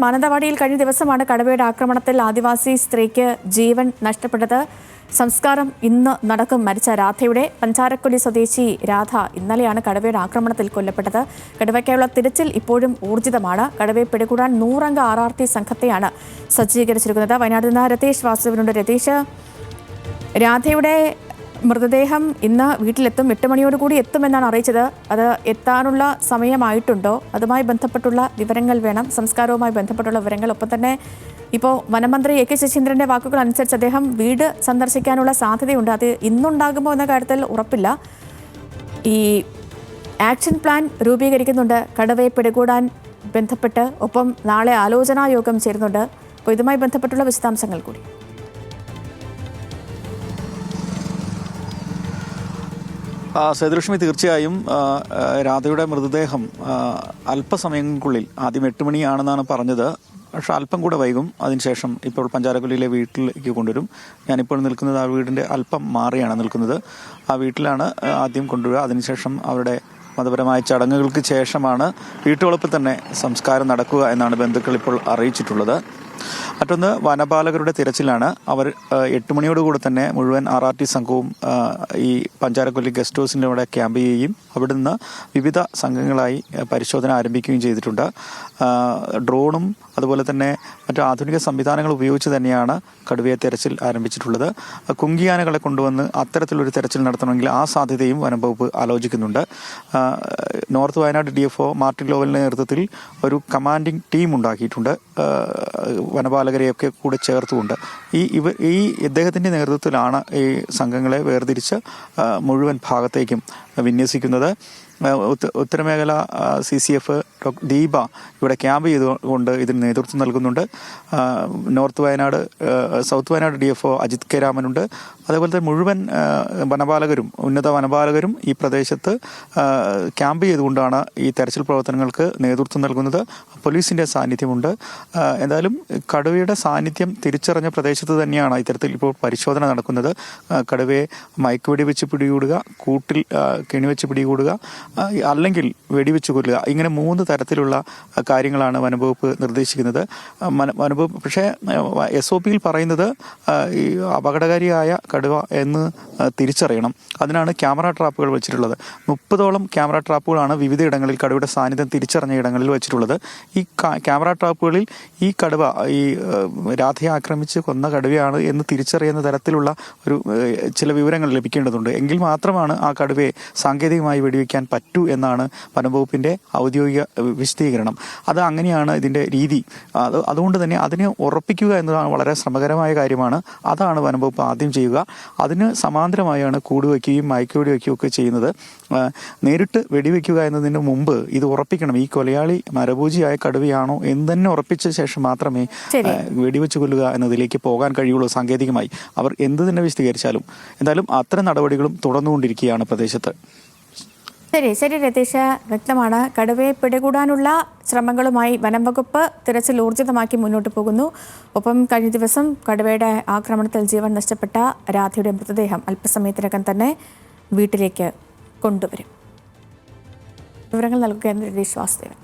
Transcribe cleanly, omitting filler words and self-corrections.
മാനന്തവാടിയിൽ കഴിഞ്ഞ ദിവസമാണ് കടുവയുടെ ആക്രമണത്തിൽ ആദിവാസി സ്ത്രീക്ക് ജീവൻ നഷ്ടപ്പെട്ടത്. സംസ്കാരം ഇന്ന് നടക്കും. മരിച്ച രാധയുടെ പഞ്ചാരക്കൊല്ലി സ്വദേശി രാധ ഇന്നലെയാണ് കടുവയുടെ ആക്രമണത്തിൽ കൊല്ലപ്പെട്ടത്. കടുവയ്ക്കായുള്ള തിരച്ചിൽ ഇപ്പോഴും ഊർജിതമാണ്. കടുവയെ പിടികൂടാൻ 100 അംഗ RRT സംഘത്തെയാണ് സജ്ജീകരിച്ചിരിക്കുന്നത്. വയനാട് നിന്ന് രതീഷ് വാസുവിനുണ്ട്. രതീഷ്, രാധയുടെ മൃതദേഹം ഇന്ന് വീട്ടിലെത്തും, 8 മണിയോടുകൂടി എത്തുമെന്നാണ് അറിയിച്ചത്. അത് എത്താനുള്ള സമയമായിട്ടുണ്ടോ? അതുമായി ബന്ധപ്പെട്ടുള്ള വിവരങ്ങൾ വേണം, സംസ്കാരവുമായി ബന്ധപ്പെട്ടുള്ള വിവരങ്ങൾ. ഒപ്പം തന്നെ ഇപ്പോൾ വനമന്ത്രി AK ശശീന്ദ്രൻ്റെ വാക്കുകൾ അനുസരിച്ച് അദ്ദേഹം വീട് സന്ദർശിക്കാനുള്ള സാധ്യതയുണ്ട്. അത് ഇന്നുണ്ടാകുമോ എന്ന കാര്യത്തിൽ ഉറപ്പില്ല. ഈ ആക്ഷൻ പ്ലാൻ രൂപീകരിക്കുന്നുണ്ട് കടുവയെ പിടികൂടാൻ ബന്ധപ്പെട്ട്. ഒപ്പം നാളെ ആലോചനാ യോഗം ചേരുന്നുണ്ട്. അപ്പോൾ ഇതുമായി ബന്ധപ്പെട്ടുള്ള വിശദാംശങ്ങൾ കൂടി. സേതുലക്ഷ്മി, തീർച്ചയായും രാധയുടെ മൃതദേഹം അല്പസമയങ്ങൾക്കുള്ളിൽ, ആദ്യം 8 മണിയാണെന്നാണ് പറഞ്ഞത്, പക്ഷെ അല്പം കൂടെ വൈകും. അതിനുശേഷം ഇപ്പോൾ പഞ്ചാരക്കൊല്ലിയിലെ വീട്ടിലേക്ക് കൊണ്ടുവരും. ഞാനിപ്പോൾ നിൽക്കുന്നത് ആ വീടിൻ്റെ അല്പം മാറിയാണ് നിൽക്കുന്നത്. ആ വീട്ടിലാണ് ആദ്യം കൊണ്ടുവരിക. അതിനുശേഷം അവരുടെ മതപരമായ ചടങ്ങുകൾക്ക് ശേഷമാണ് വീട്ടുവളപ്പിൽ തന്നെ സംസ്കാരം നടക്കുക എന്നാണ് ബന്ധുക്കൾ ഇപ്പോൾ അറിയിച്ചിട്ടുള്ളത്. മറ്റൊന്ന്, വനപാലകരുടെ തിരച്ചിലാണ്. അവർ 8 മണിയോടുകൂടി തന്നെ മുഴുവൻ RRT സംഘവും ഈ പഞ്ചാരക്കൊല്ലി ഗസ്റ്റ് ഹൗസിൻ്റെ അവിടെ ക്യാമ്പ് ചെയ്യുകയും അവിടെ നിന്ന് വിവിധ സംഘങ്ങളായി പരിശോധന ആരംഭിക്കുകയും ചെയ്തിട്ടുണ്ട്. ഡ്രോണും അതുപോലെ തന്നെ മറ്റു ആധുനിക സംവിധാനങ്ങൾ ഉപയോഗിച്ച് തന്നെയാണ് കടുവയെ തെരച്ചിൽ ആരംഭിച്ചിട്ടുള്ളത്. കുങ്കിയാനകളെ കൊണ്ടുവന്ന് അത്തരത്തിലൊരു തെരച്ചിൽ നടത്തണമെങ്കിൽ ആ സാധ്യതയും വനം വകുപ്പ് ആലോചിക്കുന്നുണ്ട്. നോർത്ത് വയനാട് DFO മാർട്ടിൻ ലോവലിൻ്റെ നേതൃത്വത്തിൽ ഒരു കമാൻഡിംഗ് ടീം ഉണ്ടാക്കിയിട്ടുണ്ട്, വനപാലകരെയൊക്കെ കൂടെ ചേർത്തുകൊണ്ട്. ഈ ഇദ്ദേഹത്തിൻ്റെ നേതൃത്വത്തിലാണ് ഈ സംഘങ്ങളെ വേർതിരിച്ച് മുഴുവൻ ഭാഗത്തേക്കും വിന്യസിക്കുന്നത്. ഉത്തരമേഖല CCF ദീപ ഇവിടെ ക്യാമ്പ് ചെയ്തുകൊണ്ട് ഇതിന് നേതൃത്വം നൽകുന്നുണ്ട്. South Wayanad DFO Ajith K രാമനുണ്ട്. അതേപോലെ തന്നെ മുഴുവൻ വനപാലകരും, ഉന്നത വനപാലകരും ഈ പ്രദേശത്ത് ക്യാമ്പ് ചെയ്തുകൊണ്ടാണ് ഈ തെരച്ചിൽ പ്രവർത്തനങ്ങൾക്ക് നേതൃത്വം നൽകുന്നത്. പോലീസിൻ്റെ സാന്നിധ്യമുണ്ട്. എന്തായാലും കടുവയുടെ സാന്നിധ്യം തിരിച്ചറിഞ്ഞ പ്രദേശത്ത് തന്നെയാണ് ഇത്തരത്തിൽ ഇപ്പോൾ പരിശോധന നടക്കുന്നത്. കടുവയെ മയക്കുവെടി വെച്ച് പിടികൂടുക, കൂട്ടിൽ കെണിവെച്ച് പിടികൂടുക, അല്ലെങ്കിൽ വെടിവെച്ച് കൊല്ലുക, ഇങ്ങനെ 3 തരത്തിലുള്ള കാര്യങ്ങളാണ് വനംവകുപ്പ് നിർദ്ദേശിക്കുന്നത്. വനംവകുപ്പ് പക്ഷേ SOP-യിൽ പറയുന്നത് ഈ അപകടകാരിയായ കടുവ എന്ന് തിരിച്ചറിയണം. അതിനാണ് ക്യാമറ ട്രാപ്പുകൾ വെച്ചിട്ടുള്ളത്. 30ഓളം ക്യാമറ ട്രാപ്പുകളാണ് വിവിധയിടങ്ങളിൽ കടുവയുടെ സാന്നിധ്യം തിരിച്ചറിഞ്ഞ ഇടങ്ങളിൽ വെച്ചിട്ടുള്ളത്. ഈ ക്യാമറ ട്രാപ്പുകളിൽ ഈ കടുവ, ഈ രാധയെ ആക്രമിച്ച് കൊന്ന കടുവയാണ് എന്ന് തിരിച്ചറിയുന്ന തരത്തിലുള്ള ചില വിവരങ്ങൾ ലഭിക്കേണ്ടതുണ്ട്. എങ്കിൽ മാത്രമാണ് ആ കടുവയെ സാങ്കേതികമായി വെടിവെക്കാൻ പറ്റൂ എന്നാണ് വനംവകുപ്പിൻ്റെ ഔദ്യോഗിക വിശദീകരണം. അത് അങ്ങനെയാണ് ഇതിൻ്റെ രീതി. അതുകൊണ്ട് തന്നെ അതിനെ ഉറപ്പിക്കുക എന്നതാണ് വളരെ ശ്രമകരമായ കാര്യമാണ്. അതാണ് വനംവകുപ്പ് ആദ്യം ചെയ്യുക. അതിന് സമാന്തരമായാണ് കൂടുവയ്ക്കുകയും മയക്കുവെടി വയ്ക്കുകയും ഒക്കെ ചെയ്യുന്നത്. നേരിട്ട് വെടിവെക്കുക എന്നതിന് മുമ്പ് ഇത് ഉറപ്പിക്കണം, ഈ കൊലയാളി മരഭൂജിയായ കടുവയാണോ എന്ന് തന്നെ ഉറപ്പിച്ച ശേഷം മാത്രമേ വെടിവെച്ച് കൊല്ലുക എന്നതിലേക്ക് പോകാൻ കഴിയുള്ളൂ സാങ്കേതികമായി. അവർ എന്ത് തന്നെ വിശദീകരിച്ചാലും. എന്തായാലും അത്തരം നടപടികളും തുടർന്നുകൊണ്ടിരിക്കുകയാണ് പ്രദേശത്ത്. ശരി രതീഷ്, വ്യക്തമാണ്. കടുവയെ പിടികൂടാനുള്ള ശ്രമങ്ങളുമായി വനം വകുപ്പ് തിരച്ചിൽ ഊർജിതമാക്കി മുന്നോട്ട് പോകുന്നു. ഒപ്പം കഴിഞ്ഞ ദിവസം കടുവയുടെ ആക്രമണത്തിൽ ജീവൻ നഷ്ടപ്പെട്ട രാധയുടെ മൃതദേഹം അല്പസമയത്തിനകം തന്നെ വീട്ടിലേക്ക് കൊണ്ടുവരും. വിവരങ്ങൾ നൽകുകയാണ് രതീഷ് വാസുദേവൻ.